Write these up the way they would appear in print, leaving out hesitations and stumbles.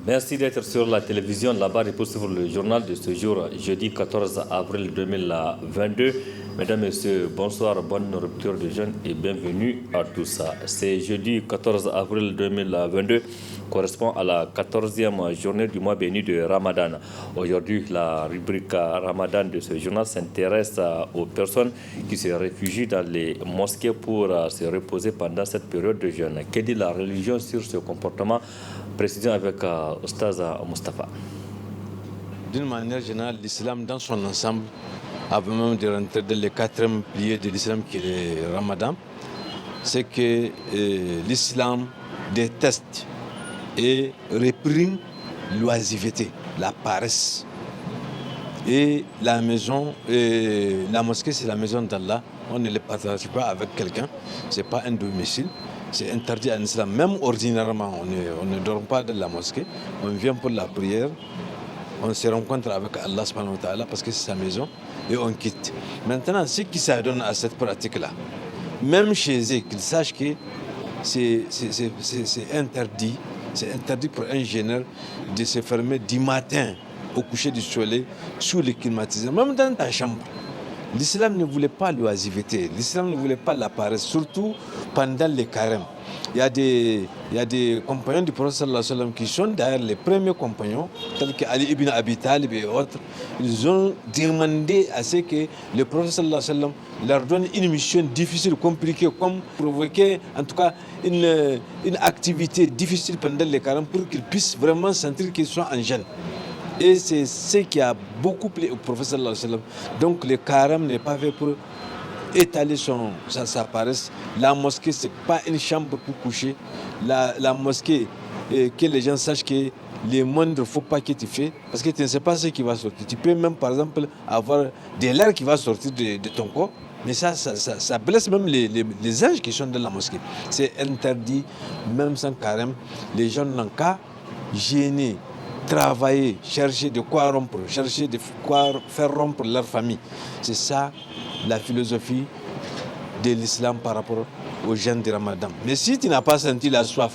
Merci d'être sur la télévision là-bas et pour suivre le journal de ce jour, jeudi 14 avril 2022. Mesdames, Messieurs, bonsoir, bonne rupture de jeûne et bienvenue à tous. C'est jeudi 14 avril 2022, correspond à la 14e journée du mois béni de Ramadan. Aujourd'hui, la rubrique Ramadan de ce journal s'intéresse aux personnes qui se réfugient dans les mosquées pour se reposer pendant cette période de jeûne. Que dit la religion sur ce comportement? Précision avec Oustaz Mustafa. D'une manière générale, l'islam dans son ensemble, avant même de rentrer dans le quatrième pilier de l'islam qui est le Ramadan, c'est que l'islam déteste et réprime l'oisiveté, la paresse. Et la maison, la mosquée, c'est la maison d'Allah. On ne le partage pas avec quelqu'un, ce n'est pas un domicile. C'est interdit en islam. Même ordinairement, on ne dort pas dans la mosquée. On vient pour la prière. On se rencontre avec Allah subhanahu wa ta'ala parce que c'est sa maison et on quitte. Maintenant, ceux qui s'adonnent à cette pratique-là, même chez eux, qu'ils sachent que c'est interdit. C'est interdit pour un jeûneur de se fermer du matin au coucher du soleil sous les climatiseurs, même dans ta chambre. L'islam ne voulait pas l'oisiveté, l'islam ne voulait pas la paresse, surtout pendant les carêmes. Il y a des compagnons du prophète sallallahu alayhi wa sallam qui sont d'ailleurs les premiers compagnons, tels que Ali ibn Abi Talib et autres. Ils ont demandé à ce que le prophète sallallahu alayhi wa sallam leur donne une mission difficile, compliquée, comme provoquer en tout cas une activité difficile pendant les carêmes pour qu'ils puissent vraiment sentir qu'ils sont en jeûne. Et c'est ce qui a beaucoup plu au prophète sallallahu alayhi wa sallam. Donc le carême n'est pas fait pour étaler sa paresse. La mosquée, ce n'est pas une chambre pour coucher. La mosquée, que les gens sachent que les moindres, il ne faut pas que tu fais, parce que tu ne sais pas ce qui va sortir. Tu peux même, par exemple, avoir de l'air qui va sortir de ton corps, mais ça blesse même les anges qui sont dans la mosquée. C'est interdit, même sans carême. Les gens n'ont qu'à gêner, travailler, chercher de quoi rompre, chercher de quoi faire rompre leur famille. C'est ça la philosophie de l'islam par rapport au jeûne du Ramadan. Mais si tu n'as pas senti la soif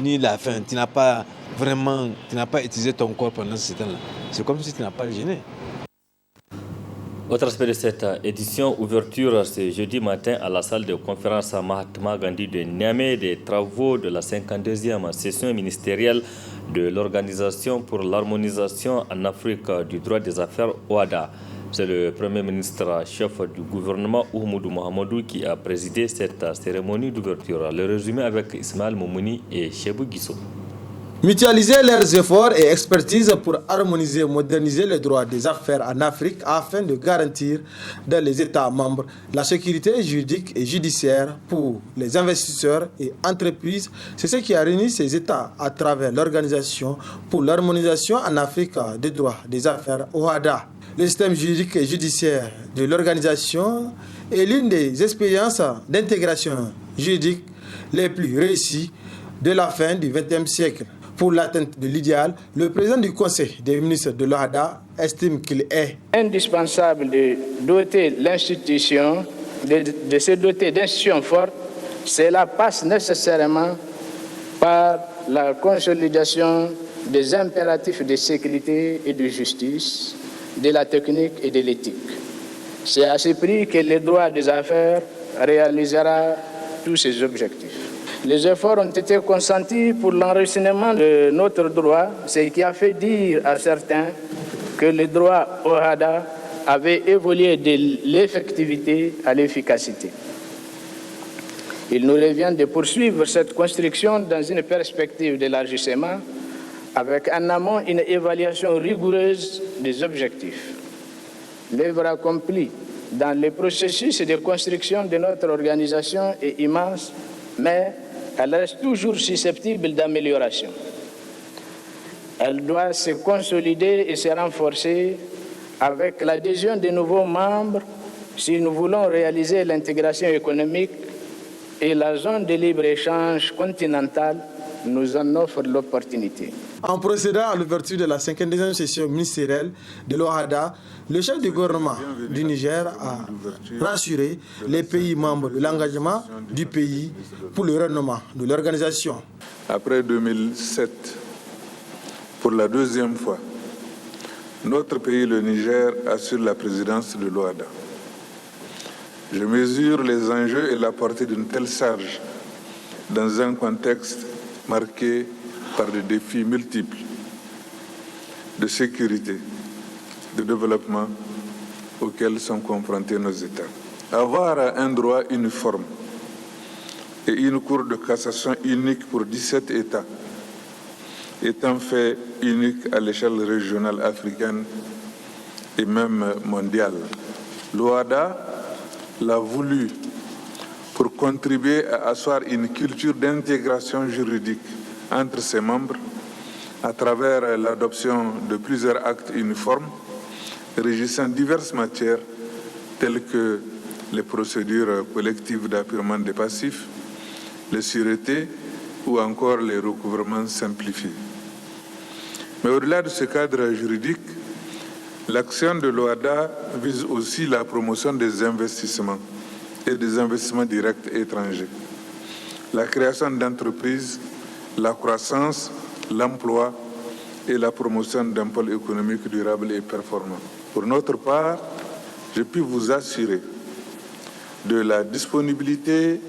ni la faim, tu n'as pas utilisé ton corps pendant ce temps-là, c'est comme si tu n'as pas jeûné. Autre aspect de cette édition, ouverture ce jeudi matin à la salle de conférence Mahatma Gandhi de Niamey des travaux de la 52e session ministérielle de l'Organisation pour l'harmonisation en Afrique du droit des affaires OHADA. C'est le Premier ministre chef du gouvernement Oumoudou Mohamedou qui a présidé cette cérémonie d'ouverture. Le résumé avec Ismaël Moumouni et Chebou Guissou. Mutualiser leurs efforts et expertise pour harmoniser et moderniser les droits des affaires en Afrique afin de garantir dans les États membres la sécurité juridique et judiciaire pour les investisseurs et entreprises. C'est ce qui a réuni ces États à travers l'Organisation pour l'harmonisation en Afrique des droits des affaires OHADA. Le système juridique et judiciaire de l'organisation est l'une des expériences d'intégration juridique les plus réussies de la fin du XXe siècle. Pour l'atteinte de l'idéal, le président du Conseil des ministres de l'OHADA estime qu'il est indispensable de doter l'institution, de se doter d'institutions fortes. Cela passe nécessairement par la consolidation des impératifs de sécurité et de justice, de la technique et de l'éthique. C'est à ce prix que le droit des affaires réalisera tous ces objectifs. Les efforts ont été consentis pour l'enracinement de notre droit, ce qui a fait dire à certains que le droit OHADA avait évolué de l'effectivité à l'efficacité. Il nous revient de poursuivre cette construction dans une perspective d'élargissement avec en amont une évaluation rigoureuse des objectifs. L'œuvre accomplie dans le processus de construction de notre organisation est immense, mais elle reste toujours susceptible d'amélioration. Elle doit se consolider et se renforcer avec l'adhésion de nouveaux membres si nous voulons réaliser l'intégration économique et la zone de libre-échange continentale nous en offre l'opportunité. En procédant à l'ouverture de la 52e session ministérielle de l'OHADA, le chef du gouvernement du Niger a rassuré les pays membres de l'engagement du pays pour le renouvellement de l'organisation. Après 2007, pour la deuxième fois, notre pays, le Niger, assure la présidence de l'OHADA. Je mesure les enjeux et la portée d'une telle charge dans un contexte marqué par des défis multiples de sécurité, de développement auxquels sont confrontés nos États. Avoir un droit uniforme et une cour de cassation unique pour 17 États est un fait unique à l'échelle régionale africaine et même mondiale. L'OHADA l'a voulu pour contribuer à asseoir une culture d'intégration juridique entre ses membres à travers l'adoption de plusieurs actes uniformes régissant diverses matières telles que les procédures collectives d'appurement des passifs, les sûretés ou encore les recouvrements simplifiés. Mais au-delà de ce cadre juridique, l'action de l'OHADA vise aussi la promotion des investissements et des investissements directs étrangers, la création d'entreprises, la croissance, l'emploi et la promotion d'un pôle économique durable et performant. Pour notre part, je puis vous assurer de la disponibilité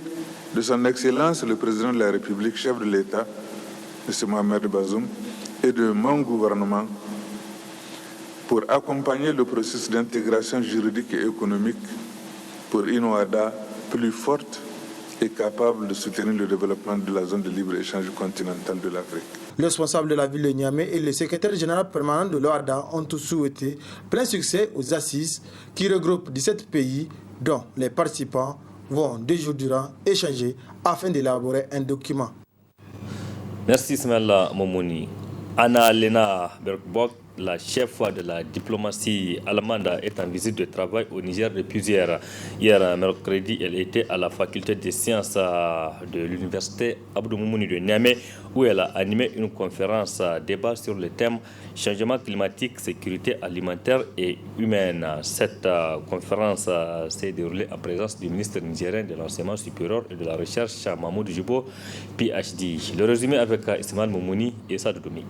de son Excellence le Président de la République, chef de l'État, M. Mohamed Bazoum, et de mon gouvernement pour accompagner le processus d'intégration juridique et économique pour une OHADA plus forte et capable de soutenir le développement de la zone de libre-échange continentale de l'Afrique. Le responsable de la ville de Niamey et le secrétaire général permanent de l'OHADA ont tous souhaité plein succès aux assises qui regroupent 17 pays dont les participants vont 2 jours durant échanger afin d'élaborer un document. Merci Ismaël Momouni. Anna-Lena Bergbock, la chef de la diplomatie allemande, est en visite de travail au Niger depuis hier. Hier, mercredi, elle était à la faculté des sciences de l'université Abdou Moumouni de Niamey, où elle a animé une conférence débat sur le thème changement climatique, sécurité alimentaire et humaine. Cette conférence s'est déroulée en présence du ministre nigérien de l'enseignement supérieur et de la recherche, Mahmoud Jibo, PhD. Le résumé avec Ismaël Moumouni et Sadou Doumi.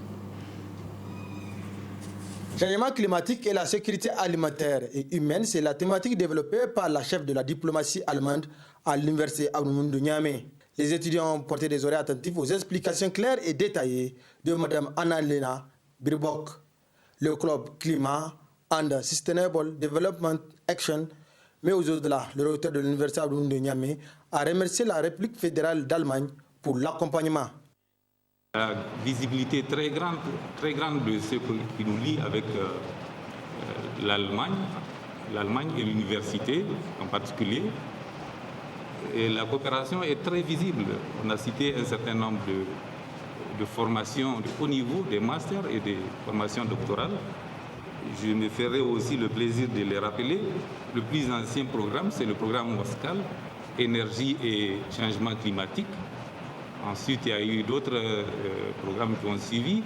Changement climatique et la sécurité alimentaire et humaine, c'est la thématique développée par la chef de la diplomatie allemande à l'université Abdou Moumouni de Niamey. Les étudiants ont porté des oreilles attentives aux explications claires et détaillées de Mme Anna-Lena Bergbock. Le club Climat and Sustainable Development Action, mais au-delà, le recteur de l'université Abdou Moumouni de Niamey a remercié la République fédérale d'Allemagne pour l'accompagnement. La visibilité très grande de ce qui nous lie avec l'Allemagne et l'université en particulier. Et la coopération est très visible. On a cité un certain nombre de formations de haut niveau, des masters et des formations doctorales. Je me ferai aussi le plaisir de les rappeler. Le plus ancien programme, c'est le programme Moscal, énergie et changement climatique. Ensuite, il y a eu d'autres programmes qui ont suivi.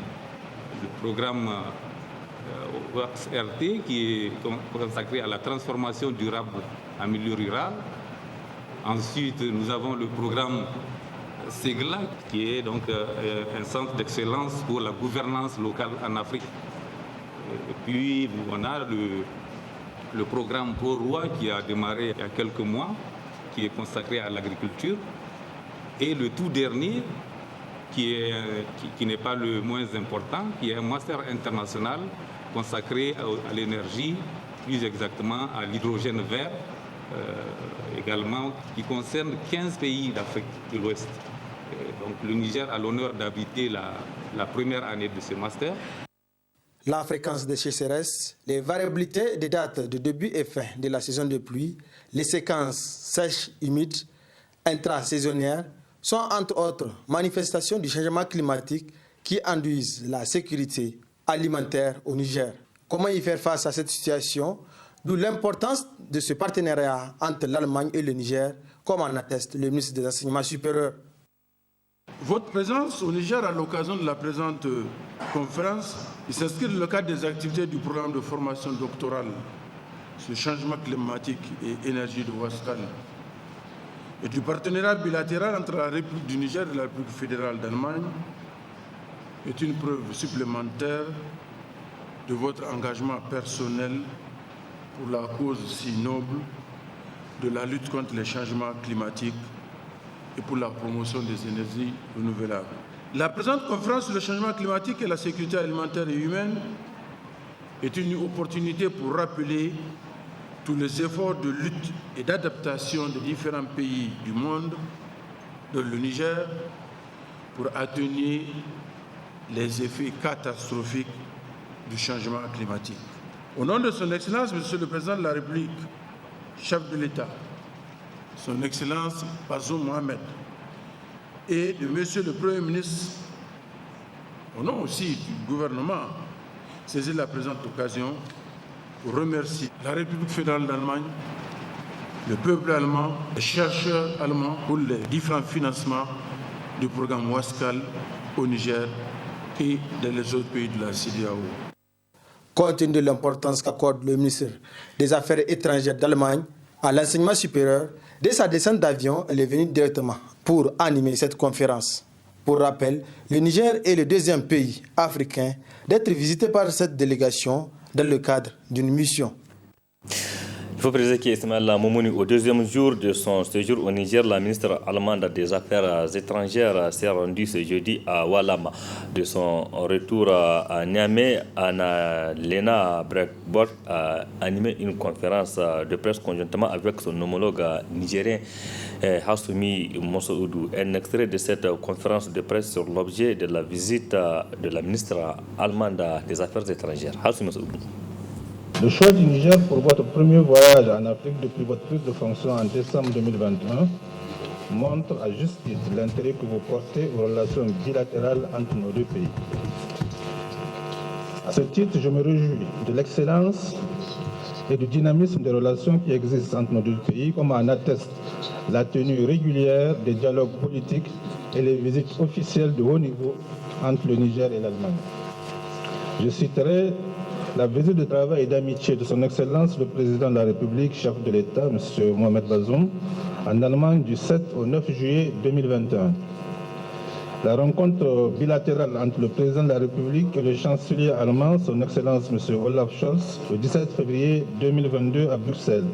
Le programme RT qui est consacré à la transformation durable en milieu rural. Ensuite, nous avons le programme SEGLA qui est donc un centre d'excellence pour la gouvernance locale en Afrique. Et puis, on a le programme ProRoi qui a démarré il y a quelques mois, qui est consacré à l'agriculture. Et le tout dernier, qui n'est pas le moins important, qui est un master international consacré à l'énergie, plus exactement à l'hydrogène vert, également, qui concerne 15 pays d'Afrique de l'Ouest. Donc le Niger a l'honneur d'habiter la première année de ce master. La fréquence des sécheresses, les variabilités des dates de début et fin de la saison de pluie, les séquences sèches, humides, intrasaisonnières, sont entre autres manifestations du changement climatique qui induisent la sécurité alimentaire au Niger. Comment y faire face à cette situation? D'où l'importance de ce partenariat entre l'Allemagne et le Niger, comme en atteste le ministre des Enseignements supérieurs. Votre présence au Niger à l'occasion de la présente conférence s'inscrit dans le cadre des activités du programme de formation doctorale sur changement climatique et énergie de Wascal et du partenariat bilatéral entre la République du Niger et la République fédérale d'Allemagne est une preuve supplémentaire de votre engagement personnel pour la cause si noble de la lutte contre les changements climatiques et pour la promotion des énergies renouvelables. La présente conférence sur le changement climatique et la sécurité alimentaire et humaine est une opportunité pour rappeler tous les efforts de lutte et d'adaptation des différents pays du monde, dont le Niger, pour atténuer les effets catastrophiques du changement climatique. Au nom de son Excellence, Monsieur le Président de la République, chef de l'État, son Excellence Bazoum Mohamed, et de Monsieur le Premier ministre, au nom aussi du gouvernement, saisis la présente occasion pour remercier la République fédérale d'Allemagne, le peuple allemand, les chercheurs allemands pour les différents financements du programme Wascal au Niger et dans les autres pays de la CEDEAO. Compte tenu de l'importance qu'accorde le ministre des Affaires étrangères d'Allemagne à l'enseignement supérieur, dès sa descente d'avion, elle est venue directement pour animer cette conférence. Pour rappel, le Niger est le deuxième pays africain d'être visité par cette délégation dans le cadre d'une mission. Il faut préciser qu'Ismaël Moumouni, au deuxième jour de son séjour au Niger, la ministre allemande des Affaires étrangères s'est rendue ce jeudi à Walam. De son retour à Niamey, Anna-Lena Breitbart a animé une conférence de presse conjointement avec son homologue nigérien Hassoumi Mossoudou. Un extrait de cette conférence de presse sur l'objet de la visite de la ministre allemande des Affaires étrangères. Hassoumi Mossoudou. Le choix du Niger pour votre premier voyage en Afrique depuis votre prise de fonction en décembre 2021 montre à juste titre l'intérêt que vous portez aux relations bilatérales entre nos deux pays. À ce titre, je me réjouis de l'excellence et du dynamisme des relations qui existent entre nos deux pays, comme en atteste la tenue régulière des dialogues politiques et les visites officielles de haut niveau entre le Niger et l'Allemagne. Je citerai la visite de travail et d'amitié de son Excellence le Président de la République, chef de l'État, M. Mohamed Bazoum, en Allemagne du 7 au 9 juillet 2021. La rencontre bilatérale entre le Président de la République et le chancelier allemand, son Excellence M. Olaf Scholz, le 17 février 2022 à Bruxelles.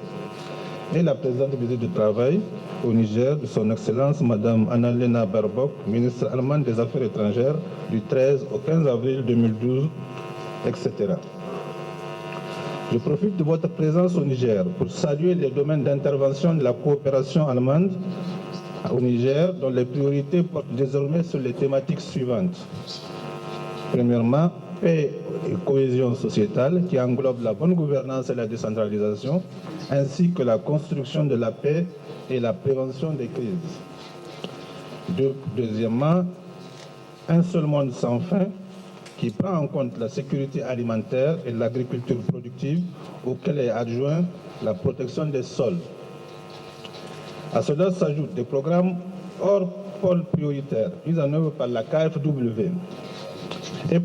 Et la présente visite de travail au Niger de son Excellence Mme Anna-Lena Baerbock, ministre allemande des Affaires étrangères, du 13 au 15 avril 2012, etc. Je profite de votre présence au Niger pour saluer les domaines d'intervention de la coopération allemande au Niger, dont les priorités portent désormais sur les thématiques suivantes. Premièrement, paix et cohésion sociétale qui englobe la bonne gouvernance et la décentralisation, ainsi que la construction de la paix et la prévention des crises. Deuxièmement, un seul monde sans fin qui prend en compte la sécurité alimentaire et l'agriculture productive, auquel est adjoint la protection des sols. À cela s'ajoutent des programmes hors pôle prioritaire mis en œuvre par la KfW et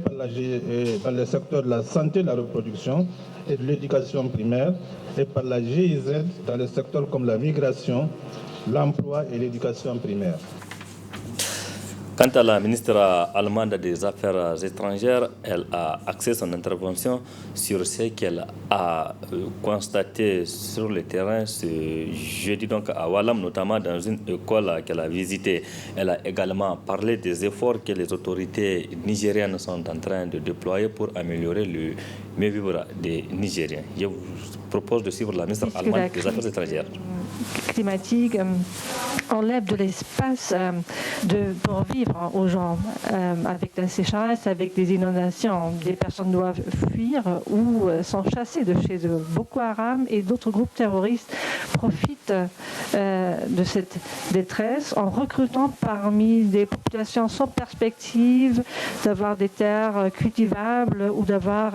dans le secteur de la santé, de la reproduction et de l'éducation primaire, et par la GIZ dans les secteurs comme la migration, l'emploi et l'éducation primaire. Quant à la ministre allemande des Affaires étrangères, elle a axé son intervention sur ce qu'elle a constaté sur le terrain ce jeudi donc à Walam, notamment dans une école qu'elle a visitée. Elle a également parlé des efforts que les autorités nigériennes sont en train de déployer pour améliorer le mieux vivre des Nigériens. Je vous propose de suivre la ministre allemande des Affaires étrangères. Climatique enlève de l'espace pour vivre aux gens avec la sécheresse, avec des inondations. Des personnes doivent fuir ou sont chassées de chez eux. Boko Haram et d'autres groupes terroristes profitent de cette détresse en recrutant parmi des populations sans perspective d'avoir des terres cultivables ou d'avoir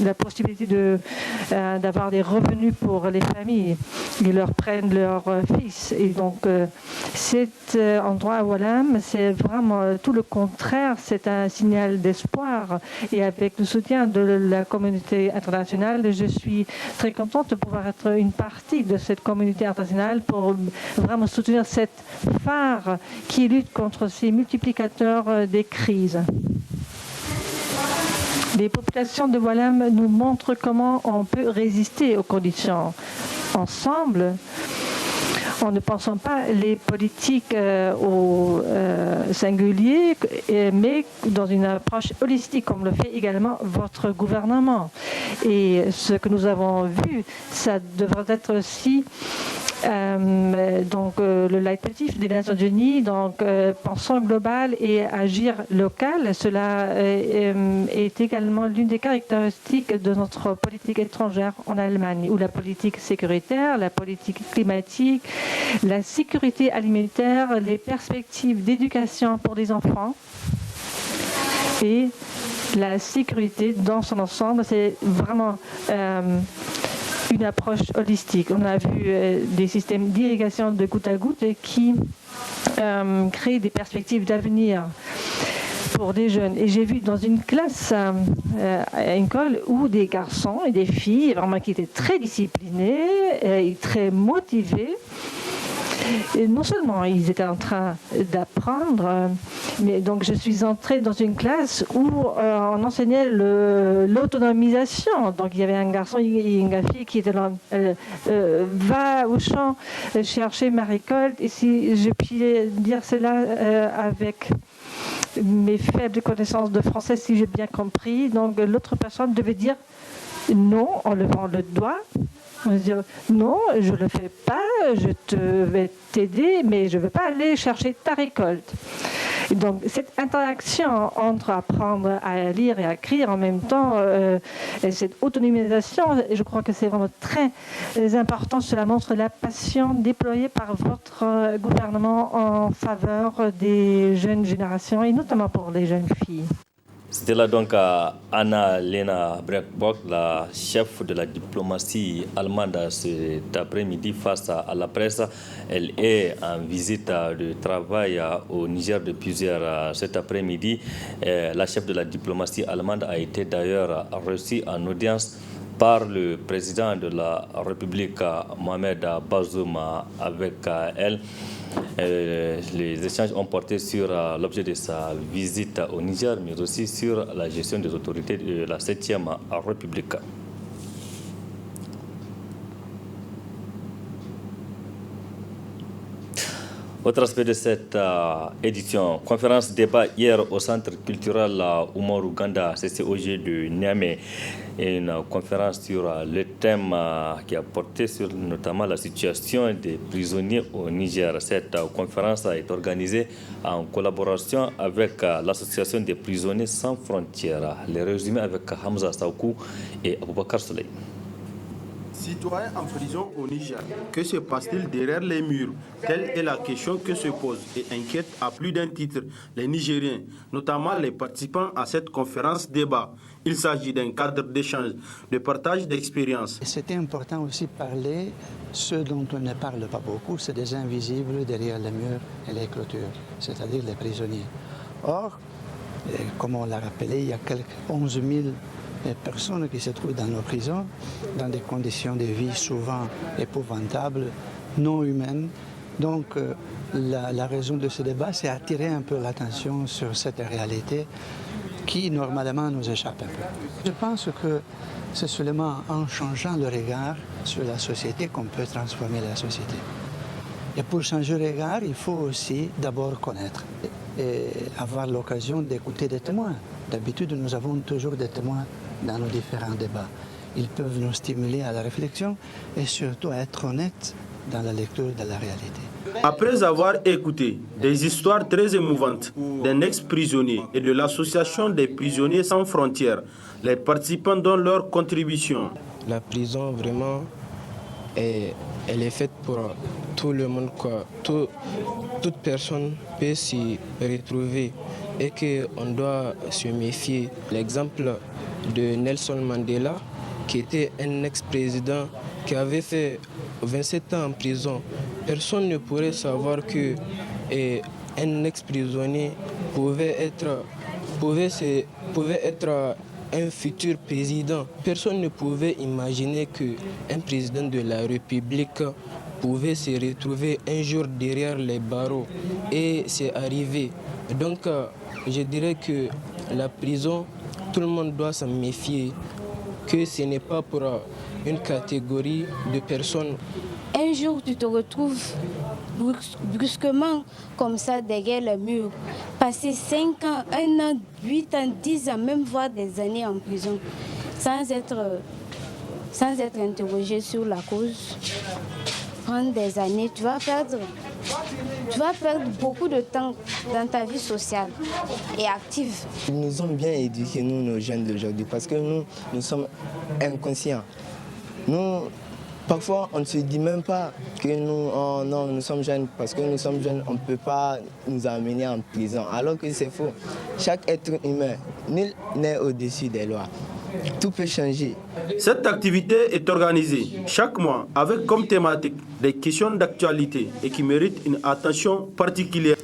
la possibilité d'avoir des revenus pour les familles. Ils leur prennent leurs fils. Et donc, cet endroit à Walam, c'est vraiment tout le contraire. C'est un signal d'espoir. Et avec le soutien de la communauté internationale, je suis très contente de pouvoir être une partie de cette communauté internationale pour vraiment soutenir cette phare qui lutte contre ces multiplicateurs des crises. Les populations de Walam nous montrent comment on peut résister aux conditions. Ensemble, en ne pensant pas les politiques au singulier, mais dans une approche holistique, comme le fait également votre gouvernement. Et ce que nous avons vu, ça devrait être aussi le leitmotiv des Nations Unies, donc pensons global et agir local. Cela est également l'une des caractéristiques de notre politique étrangère en Allemagne, où la politique sécuritaire, la politique climatique, la sécurité alimentaire, les perspectives d'éducation pour les enfants et la sécurité dans son ensemble, c'est vraiment une approche holistique. On a vu des systèmes d'irrigation de goutte à goutte qui créent des perspectives d'avenir pour des jeunes. Et j'ai vu dans une classe à une école où des garçons et des filles vraiment qui étaient très disciplinés et très motivés. Et non seulement ils étaient en train d'apprendre, mais donc je suis entrée dans une classe où on enseignait l'autonomisation. Donc il y avait un garçon et une fille qui étaient là, va au champ chercher ma récolte. Et si je puis dire cela avec mes faibles connaissances de français, si j'ai bien compris, donc l'autre personne devait dire non en levant le doigt. On va dire non, je ne le fais pas, je vais t'aider, mais je ne veux pas aller chercher ta récolte. Et donc cette interaction entre apprendre à lire et à écrire en même temps, et cette autonomisation, je crois que c'est vraiment très important. Cela montre la passion déployée par votre gouvernement en faveur des jeunes générations et notamment pour les jeunes filles. C'était là donc Anna-Lena Baerbock, la chef de la diplomatie allemande cet après-midi face à la presse. Elle est en visite de travail au Niger depuis cet après-midi. La chef de la diplomatie allemande a été d'ailleurs reçue en audience par le président de la République, Mohamed Bazoum, avec elle. Les échanges ont porté sur l'objet de sa visite au Niger, mais aussi sur la gestion des autorités de la 7e République. Autre aspect de cette édition, conférence débat hier au Centre culturel Oumarou Ganda, CCOG de Niamey. Une conférence sur le thème qui a porté sur notamment la situation des prisonniers au Niger. Cette conférence a été organisée en collaboration avec l'Association des prisonniers sans frontières. Les résumés avec Hamza Saoukou et Aboubakar Souley. Citoyens en prison au Niger, que se passe-t-il derrière les murs? Telle est la question que se pose et inquiète à plus d'un titre les Nigériens, notamment les participants à cette conférence débat. Il s'agit d'un cadre d'échange, de partage d'expériences. C'était important aussi de parler, ce dont on ne parle pas beaucoup, c'est des invisibles derrière les murs et les clôtures, c'est-à-dire les prisonniers. Or, comme on l'a rappelé, il y a quelques 11 000 personnes qui se trouvent dans nos prisons, dans des conditions de vie souvent épouvantables, non humaines. Donc la raison de ce débat, c'est attirer un peu l'attention sur cette réalité qui normalement nous échappe un peu. Je pense que c'est seulement en changeant le regard sur la société qu'on peut transformer la société. Et pour changer le regard, il faut aussi d'abord connaître et avoir l'occasion d'écouter des témoins. D'habitude, nous avons toujours des témoins dans nos différents débats. Ils peuvent nous stimuler à la réflexion et surtout à être honnêtes dans la lecture de la réalité. Après avoir écouté des histoires très émouvantes d'un ex-prisonnier et de l'association des prisonniers sans frontières, les participants donnent leur contribution. La prison, vraiment, elle est faite pour tout le monde, quoi. Toute personne peut s'y retrouver et qu'on doit se méfier. L'exemple de Nelson Mandela, qui était un ex-président qui avait fait 27 ans en prison. Personne ne pourrait savoir qu'un ex-prisonnier pouvait être un futur président. Personne ne pouvait imaginer qu'un président de la République pouvait se retrouver un jour derrière les barreaux. Et c'est arrivé. Donc, je dirais que la prison, tout le monde doit s'en méfier, que ce n'est pas pour une catégorie de personnes. Un jour, tu te retrouves brusquement comme ça derrière le mur. Passer 5 ans, 1 an, 8 ans, 10 ans, même voire des années en prison, sans être interrogé sur la cause. Prendre des années, tu vas perdre beaucoup de temps dans ta vie sociale et active. Ils nous ont bien éduqués, nous, nos jeunes d'aujourd'hui, parce que nous sommes inconscients. Nous, parfois, on ne se dit même pas que nous sommes jeunes. Parce que nous sommes jeunes, on ne peut pas nous amener en prison. Alors que c'est faux. Chaque être humain, nul n'est au-dessus des lois. Tout peut changer. Cette activité est organisée chaque mois avec comme thématique des questions d'actualité et qui méritent une attention particulière.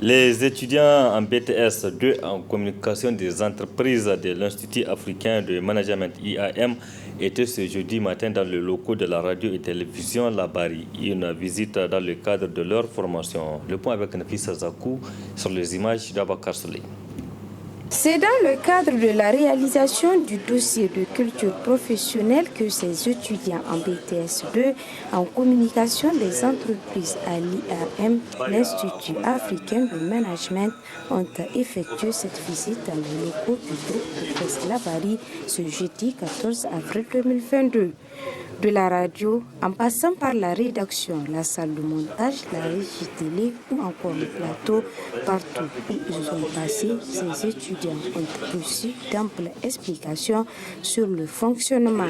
Les étudiants en BTS 2 en communication des entreprises de l'Institut africain de management IAM étaient ce jeudi matin dans le locaux de la radio et télévision Labari. Une visite dans le cadre de leur formation. Le point avec Nafisa Zakou sur les images d'Abakar Soleil. C'est dans le cadre de la réalisation du dossier de culture professionnelle que ces étudiants en BTS 2 en communication des entreprises à l'IAM, l'Institut africain de management, ont effectué cette visite dans les locaux du groupe de presse Labari ce jeudi 14 avril 2022. De la radio, en passant par la rédaction, la salle de montage, la régie télé ou encore le plateau, partout où ils ont passé, ces étudiants ont reçu d'amples explications sur le fonctionnement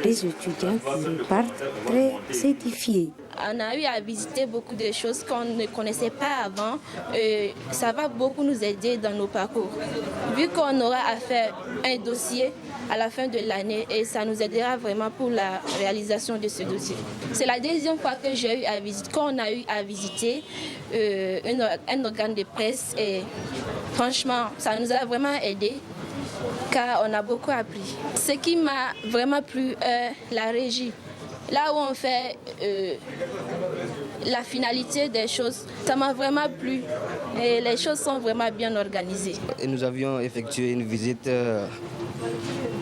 des étudiants qui repartent très édifiés. On a eu à visiter beaucoup de choses qu'on ne connaissait pas avant. Ça va beaucoup nous aider dans nos parcours. Vu qu'on aura à faire un dossier à la fin de l'année et ça nous aidera vraiment pour la réalisation de ce dossier. C'est la deuxième fois que j'ai eu à visiter, qu'on a eu à visiter un organe de presse et franchement, ça nous a vraiment aidé car on a beaucoup appris. Ce qui m'a vraiment plu, la régie. Là où on fait la finalité des choses, ça m'a vraiment plu et les choses sont vraiment bien organisées. Et nous avions effectué une visite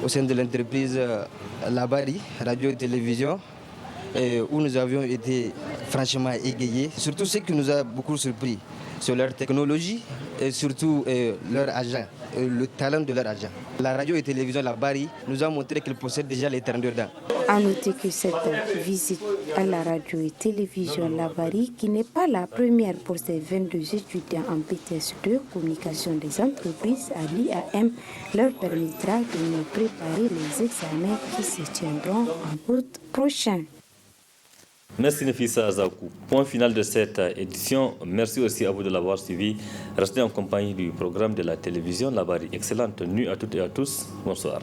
au sein de l'entreprise Labari, radio et télévision, où nous avions été franchement égayés. Surtout ce qui nous a beaucoup surpris, c'est leur technologie et surtout leur agent, le talent de leur agent. La radio et télévision Labari nous a montré qu'ils possèdent déjà les terrains dedans. A noter que cette visite à la radio et télévision Labari, qui n'est pas la première pour ces 22 étudiants en BTS 2, communication des entreprises à l'IAM, leur permettra de mieux préparer les examens qui se tiendront en août prochain. Merci Nafisa Azakou. Point final de cette édition. Merci aussi à vous de l'avoir suivi. Restez en compagnie du programme de la télévision Labari. Excellente nuit à toutes et à tous. Bonsoir.